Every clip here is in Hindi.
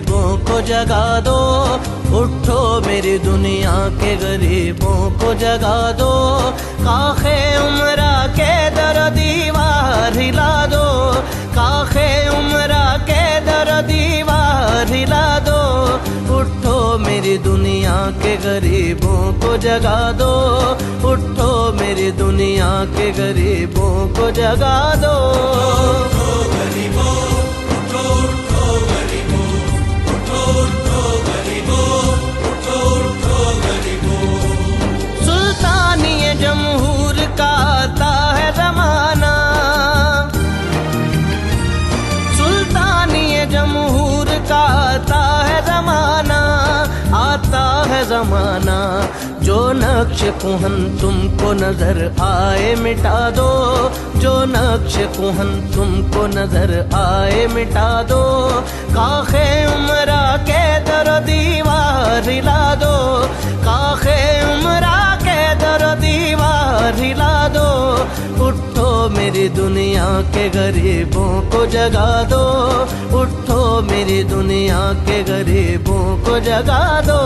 गरीबों को जगा दो, उठो मेरी दुनिया के गरीबों को जगा दो। काखे उमरा के दर दीवार हिला दो, काखे उमरा के दर दीवार हिला दो। उठो मेरी दुनिया के गरीबों को जगा दो, उठो मेरी दुनिया के गरीबों को जगा दो। सुल्तानी जमहूर का आता है जमाना, सुल्तानी जमहूर का आता है जमाना, आता है जमाना। जो नक्श कुहन तुमको नजर आए मिटा दो, जो नक्श कुहन तुमको नजर आए मिटा दो। काखे उमरा के दर दीवार हिला दो, काखे उमरा के दर दीवार हिला दो। उठो मेरी दुनिया के गरीबों को जगा दो, उठो मेरी दुनिया के गरीबों को जगा दो।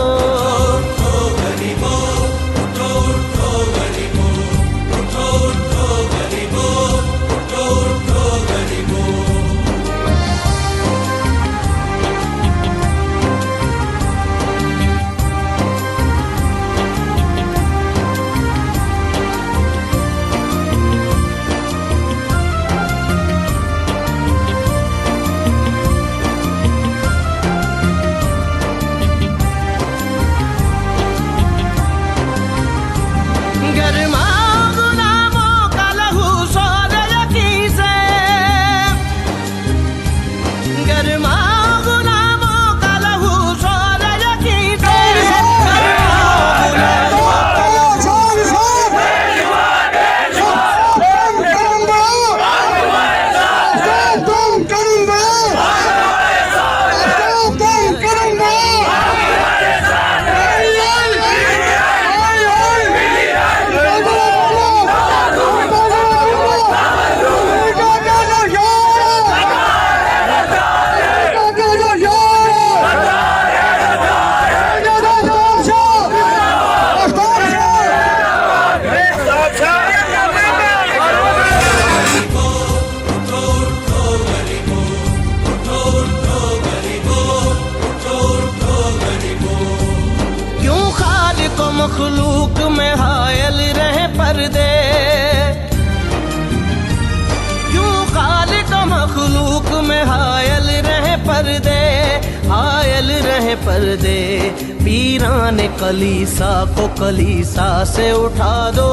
मखलूक में हायल रहे पर्दे, क्यों खालिक मखलूक में हायल रहे पर्दे, हायल रहे पर्दे। पीरान कलीसा को कलीसा से उठा दो,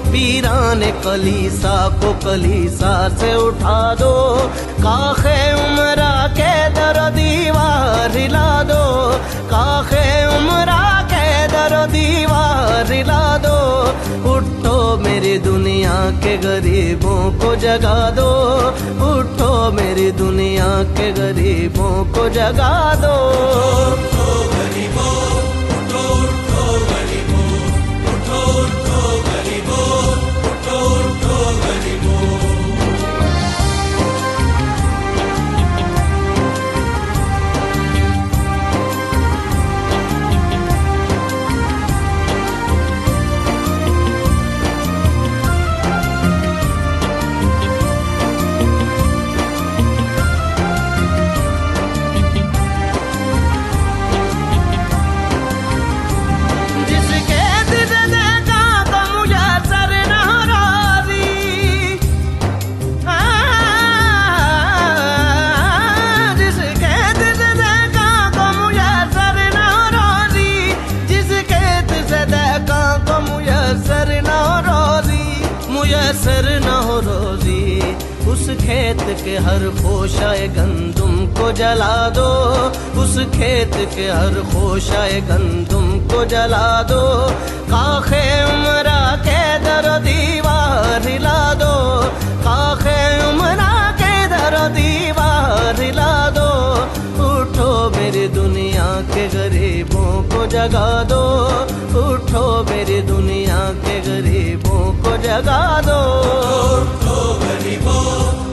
पीरान कलीसा को कलीसा से उठा दो। काखे उमरा के दर दीवार हिला दो, काखे उमरा के दर दीवार हिला दो। उठो मेरी दुनिया के गरीबों को जगा दो, उठो मेरी दुनिया के गरीबों को जगा दो। मुयस्सर न हो रोजी, उस खेत के हर खोशाए गंदुम को जला दो, उस खेत के हर खोशाए गंदुम को जला दो। काखे उमरा के दर दीवार हिला दो, काखे उमरा के दर दीवार हिला दो। उठो मेरी दुनिया के गरीबों को जगा दो, उठो मेरी दुनिया के गरीबों को जगा दो। उठो गरीबों